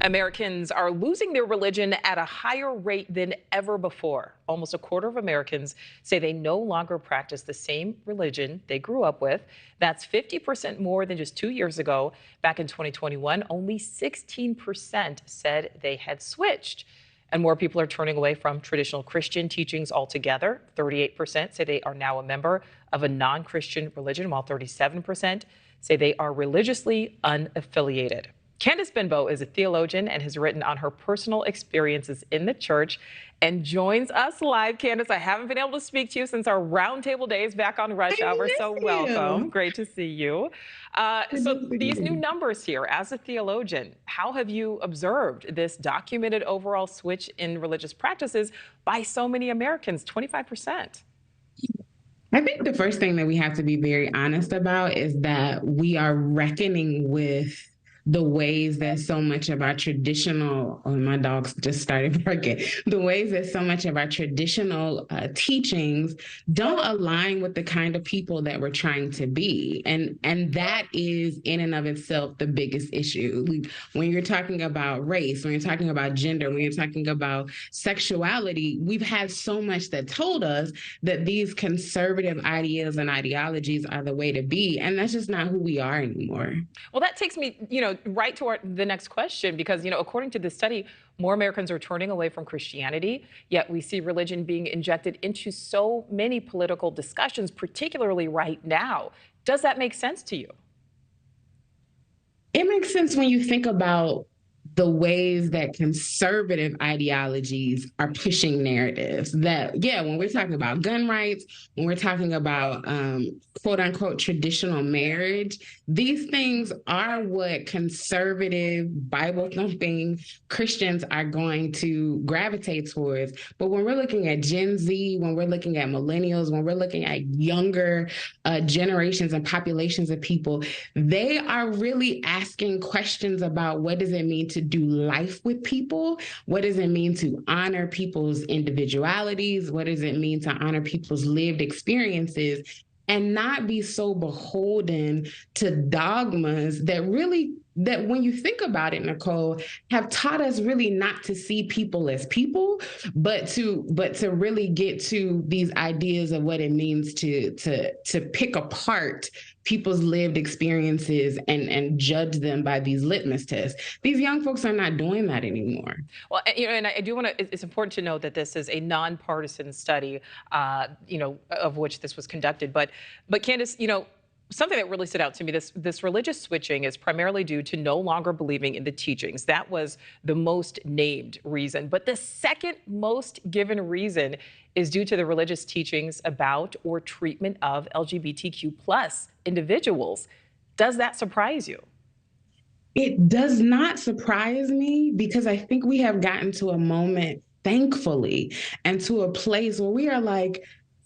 Americans are losing their religion at a higher rate than ever before. Almost a quarter of Americans say they no longer practice the same religion they grew up with. That's 50% more than just 2 years ago. Back in 2021, only 16% said they had switched. And more people are turning away from traditional Christian teachings altogether. 38% say they are now a member of a non-Christian religion, while 37% say they are religiously unaffiliated. Candice Benbow is a theologian and has written on her personal experiences in the church and joins us live. Candice, I haven't been able to speak to you since our roundtable days back on Rush Hour, so welcome. Great to see you. So these new numbers here, as a theologian, how have you observed this documented overall switch in religious practices by so many Americans, 25%? I think the first thing that we have to be very honest about is that we are reckoning with the ways that so much of our traditional, oh, my dogs just started barking, the ways that so much of our traditional teachings don't align with the kind of people that we're trying to be. And that is in and of itself the biggest issue. When you're talking about race, when you're talking about gender, when you're talking about sexuality, we've had so much that told us that these conservative ideas and ideologies are the way to be. And that's just not who we are anymore. Well, that takes me, right to the next question, because, according to this study, more Americans are turning away from Christianity, yet we see religion being injected into so many political discussions, particularly right now. Does that make sense to you? It makes sense when you think about the ways that conservative ideologies are pushing narratives that, when we're talking about gun rights, when we're talking about quote unquote traditional marriage, these things are what conservative Bible thumping Christians are going to gravitate towards. But when we're looking at Gen Z, when we're looking at millennials, when we're looking at younger generations and populations of people, they are really asking questions about what does it mean to do life with people? What does it mean to honor people's individualities? What does it mean to honor people's lived experiences and not be so beholden to dogmas that when you think about it, Nichole, have taught us really not to see people as people, but to really get to these ideas of what it means to pick apart people's lived experiences and judge them by these litmus tests. These young folks are not doing that anymore. Well, and I do want to, it's important to note that this is a nonpartisan study, of which this was conducted. But Candice, something that really stood out to me, this religious switching is primarily due to no longer believing in the teachings. That was the most named reason. But the second most given reason is due to the religious teachings about or treatment of LGBTQ+ individuals. Does that surprise you? It does not surprise me, because I think we have gotten to a moment, thankfully, and to a place where we are like,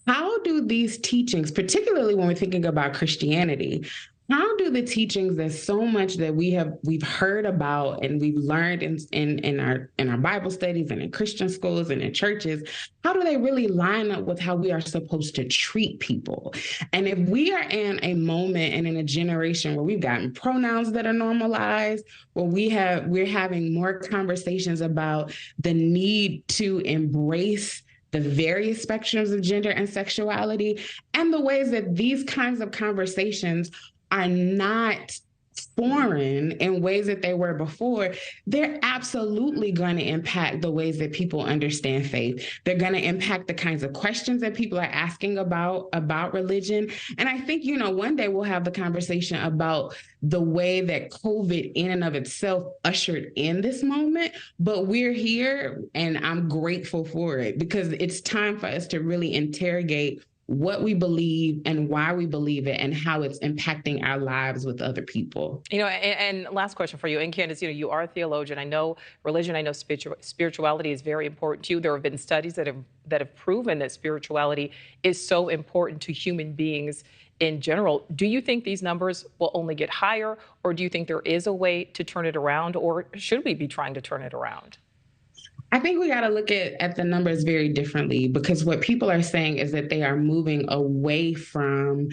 how do these teachings, particularly when we're thinking about Christianity, how do the teachings that so much that we've heard about and we've learned in our Bible studies and in Christian schools and in churches, how do they really line up with how we are supposed to treat people? And if we are in a moment and in a generation where we've gotten pronouns that are normalized, where we're having more conversations about the need to embrace the various spectrums of gender and sexuality, and the ways that these kinds of conversations are not foreign in ways that they were before, they're absolutely going to impact the ways that people understand faith. They're going to impact the kinds of questions that people are asking about religion. And I think, one day we'll have the conversation about the way that COVID in and of itself ushered in this moment, but we're here and I'm grateful for it, because it's time for us to really interrogate what we believe and why we believe it and how it's impacting our lives with other people. And last question for you. And Candice, you are a theologian. I know religion, I know spirituality is very important to you. There have been studies that have proven that spirituality is so important to human beings in general. Do you think these numbers will only get higher, or do you think there is a way to turn it around, or should we be trying to turn it around? I think we got to look at the numbers very differently, because what people are saying is that they are moving away from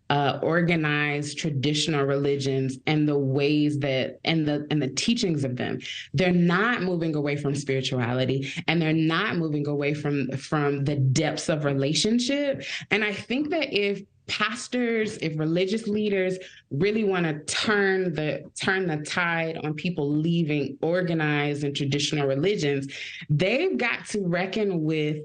organized traditional religions and the ways that and the teachings of them. They're not moving away from spirituality, and they're not moving away from the depths of relationship. And I think that if pastors, if religious leaders really want to turn the tide on people leaving organized and traditional religions, they've got to reckon with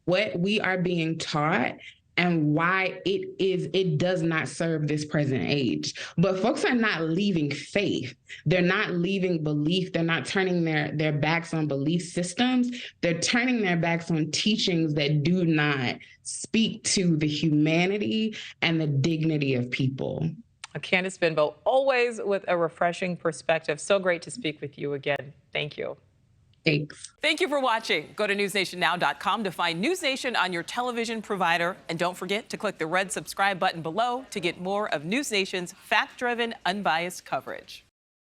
what we are being taught and why it does not serve this present age. But folks are not leaving faith. They're not leaving belief. They're not turning their backs on belief systems. They're turning their backs on teachings that do not speak to the humanity and the dignity of people. Candice Benbow, always with a refreshing perspective. So great to speak with you again. Thank you. Thanks. Thank you for watching. Go to newsnationnow.com to find News Nation on your television provider. And don't forget to click the red subscribe button below to get more of News Nation's fact-driven, unbiased coverage.